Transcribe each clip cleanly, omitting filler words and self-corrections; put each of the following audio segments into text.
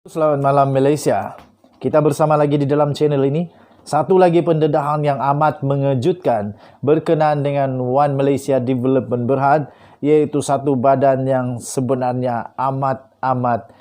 Selamat malam Malaysia. Kita bersama lagi di dalam channel ini. Satu lagi pendedahan yang amat mengejutkan berkenaan dengan One Malaysia Development Berhad, iaitu satu badan yang sebenarnya amat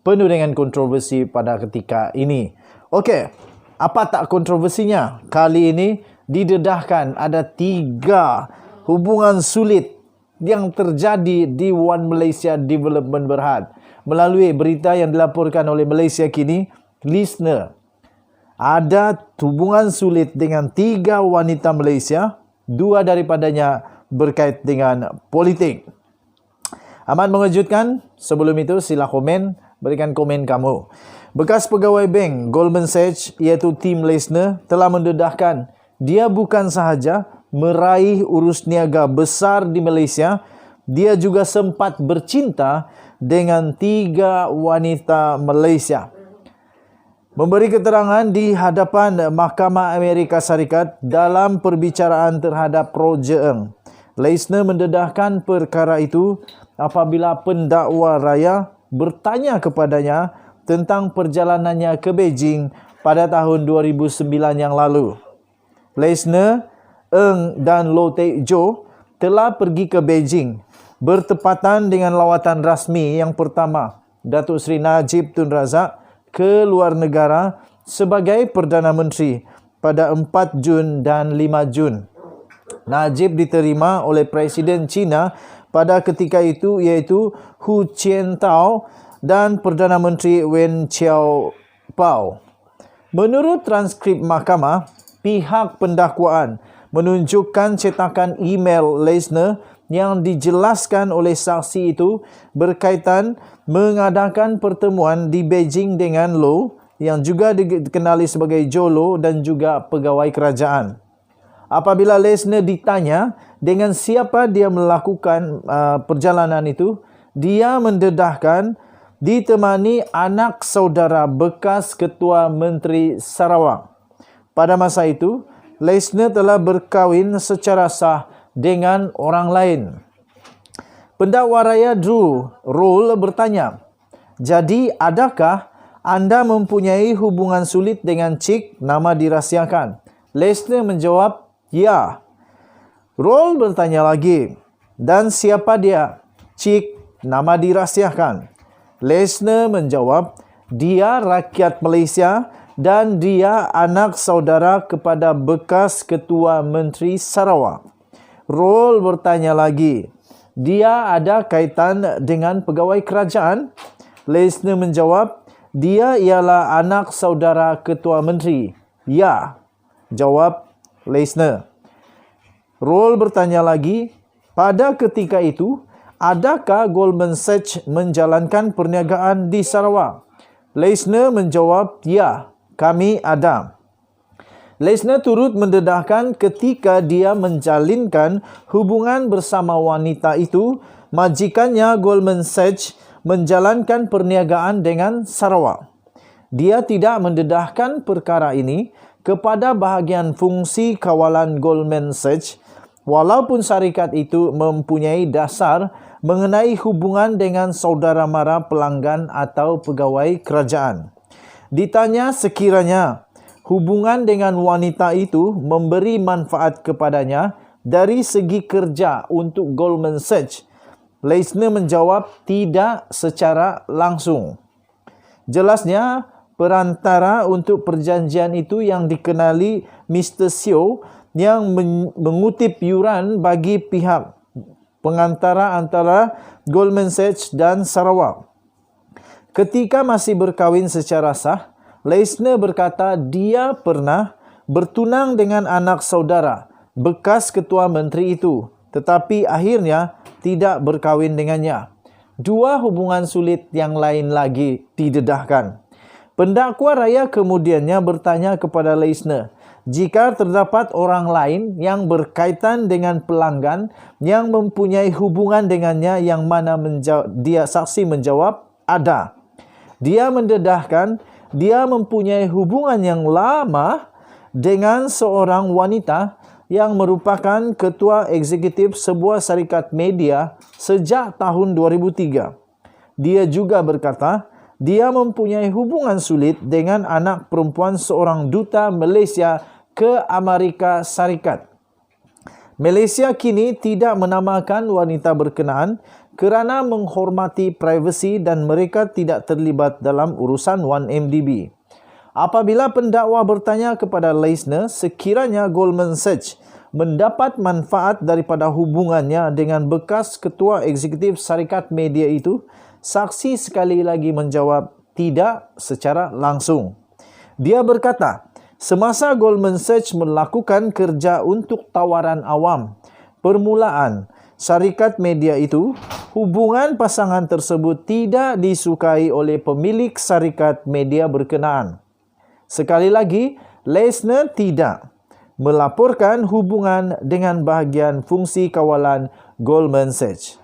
penuh dengan kontroversi pada ketika ini. Okey, apa tak kontroversinya? Kali ini didedahkan ada 3 hubungan sulit yang terjadi di One Malaysia Development Berhad. Melalui berita yang dilaporkan oleh Malaysia Kini, listener, ada hubungan sulit dengan 3 wanita Malaysia, 2 daripadanya berkait dengan politik. Amat mengejutkan. Sebelum itu sila komen, berikan komen kamu. Bekas pegawai bank Goldman Sachs iaitu Tim Leissner telah mendedahkan dia bukan sahaja meraih urus niaga besar di Malaysia, dia juga sempat bercinta dengan 3 wanita Malaysia. Memberi keterangan di hadapan Mahkamah Amerika Syarikat dalam perbicaraan terhadap Roger Ng, Leissner mendedahkan perkara itu apabila pendakwa raya bertanya kepadanya tentang perjalanannya ke Beijing pada tahun 2009 yang lalu. Leissner, Ng dan Low Teck Jo telah pergi ke Beijing bertepatan dengan lawatan rasmi yang pertama Datuk Seri Najib Tun Razak ke luar negara sebagai Perdana Menteri pada 4 Jun dan 5 Jun. Najib diterima oleh Presiden China pada ketika itu iaitu Hu Jintao dan Perdana Menteri Wen Jiabao. Menurut transkrip mahkamah, pihak pendakwaan menunjukkan cetakan email Leissner yang dijelaskan oleh saksi itu berkaitan mengadakan pertemuan di Beijing dengan Low yang juga dikenali sebagai Jo Low dan juga pegawai kerajaan. Apabila Leissner ditanya dengan siapa dia melakukan perjalanan itu, dia mendedahkan ditemani anak saudara bekas Ketua Menteri Sarawak. Pada masa itu, Leissner telah berkahwin secara sah dengan orang lain. Pendakwa raya Drew Roll bertanya, "Jadi adakah anda mempunyai hubungan sulit dengan Cik nama dirahsiakan?" Leissner menjawab, "Ya." Roll bertanya lagi, "Dan siapa dia?" "Cik nama dirahsiakan." Leissner menjawab, "Dia rakyat Malaysia dan dia anak saudara kepada bekas Ketua Menteri Sarawak." Roll bertanya lagi, "Dia ada kaitan dengan pegawai kerajaan?" Leissner menjawab, "Dia ialah anak saudara Ketua Menteri." "Ya," jawab Leissner. Roll bertanya lagi, "Pada ketika itu, adakah Goldman Sachs menjalankan perniagaan di Sarawak?" Leissner menjawab, "Ya, kami ada." Leissner turut mendedahkan ketika dia menjalinkan hubungan bersama wanita itu, majikannya Goldman Sachs menjalankan perniagaan dengan Sarawak. Dia tidak mendedahkan perkara ini kepada bahagian fungsi kawalan Goldman Sachs, walaupun syarikat itu mempunyai dasar mengenai hubungan dengan saudara mara pelanggan atau pegawai kerajaan. Ditanya sekiranya hubungan dengan wanita itu memberi manfaat kepadanya dari segi kerja untuk Goldman Sachs, Leissner menjawab tidak secara langsung. Jelasnya, perantara untuk perjanjian itu yang dikenali Mr. Seo yang mengutip yuran bagi pihak pengantara antara Goldman Sachs dan Sarawak. Ketika masih berkahwin secara sah, Leissner berkata dia pernah bertunang dengan anak saudara bekas Ketua Menteri itu, tetapi akhirnya tidak berkahwin dengannya. 2 hubungan sulit yang lain lagi didedahkan. Pendakwa raya kemudiannya bertanya kepada Leissner, jika terdapat orang lain yang berkaitan dengan pelanggan yang mempunyai hubungan dengannya, yang mana dia saksi menjawab, ada. Dia mendedahkan dia mempunyai hubungan yang lama dengan seorang wanita yang merupakan ketua eksekutif sebuah syarikat media sejak tahun 2003. Dia juga berkata dia mempunyai hubungan sulit dengan anak perempuan seorang duta Malaysia ke Amerika Syarikat. Malaysia kini tidak menamakan wanita berkenaan kerana menghormati privasi dan mereka tidak terlibat dalam urusan 1MDB. Apabila pendakwa bertanya kepada Leisner sekiranya Goldman Sachs mendapat manfaat daripada hubungannya dengan bekas ketua eksekutif syarikat media itu, saksi sekali lagi menjawab tidak secara langsung. Dia berkata, semasa Goldman Sachs melakukan kerja untuk tawaran awam, permulaan syarikat media itu, hubungan pasangan tersebut tidak disukai oleh pemilik syarikat media berkenaan. Sekali lagi, Leisner tidak melaporkan hubungan dengan bahagian fungsi kawalan Goldman Sachs.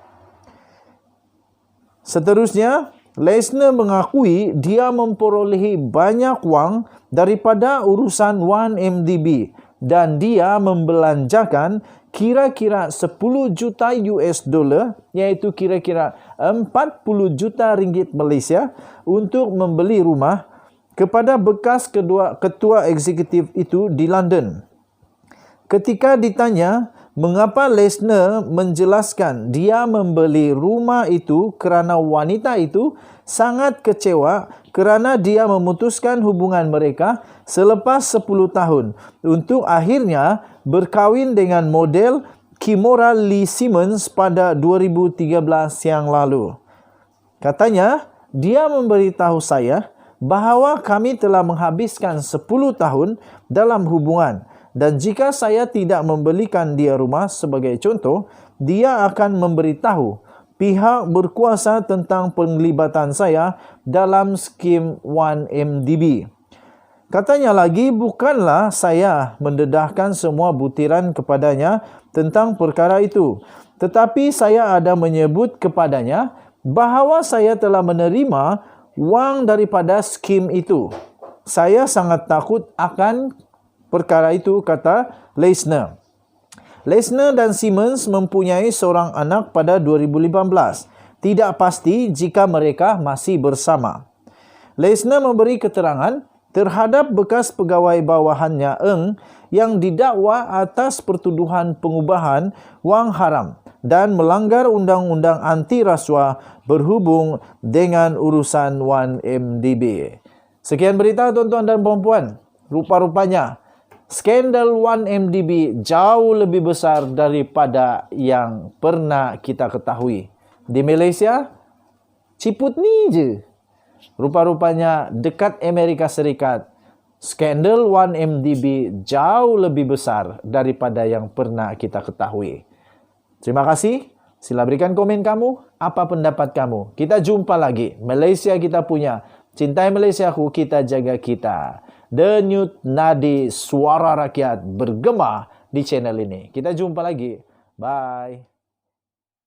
Seterusnya, Leisner mengakui dia memperolehi banyak wang daripada urusan 1MDB dan dia membelanjakan kira-kira 10 juta US dollar, iaitu kira-kira 40 juta ringgit Malaysia untuk membeli rumah kepada bekas ketua eksekutif itu di London. Ketika ditanya mengapa Leisner menjelaskan dia membeli rumah itu kerana wanita itu sangat kecewa kerana dia memutuskan hubungan mereka selepas 10 tahun untuk akhirnya berkahwin dengan model Kimora Lee Simmons pada 2013 yang lalu. Katanya, dia memberitahu saya bahawa kami telah menghabiskan 10 tahun dalam hubungan dan jika saya tidak membelikan dia rumah sebagai contoh, dia akan memberitahu pihak berkuasa tentang penglibatan saya dalam skim 1MDB. Katanya lagi, bukanlah saya mendedahkan semua butiran kepadanya tentang perkara itu, tetapi saya ada menyebut kepadanya bahawa saya telah menerima wang daripada skim itu. Saya sangat takut akan perkara itu, kata Leisner. Leisner dan Simmons mempunyai seorang anak pada 2015. Tidak pasti jika mereka masih bersama. Leisner memberi keterangan terhadap bekas pegawai bawahannya Eng yang didakwa atas pertuduhan pengubahan wang haram dan melanggar undang-undang anti rasuah berhubung dengan urusan 1MDB. Sekian berita tuan-tuan dan puan-puan. Rupa-rupanya skandal 1MDB jauh lebih besar daripada yang pernah kita ketahui. Di Malaysia, ciput ni je. Rupa-rupanya dekat Amerika Serikat, skandal 1MDB jauh lebih besar daripada yang pernah kita ketahui. Terima kasih. Sila berikan komen kamu. Apa pendapat kamu? Kita jumpa lagi. Malaysia kita punya. Cintai Malaysiaku, kita jaga kita. Denyut nadi suara rakyat bergema di channel ini. Kita jumpa lagi. Bye.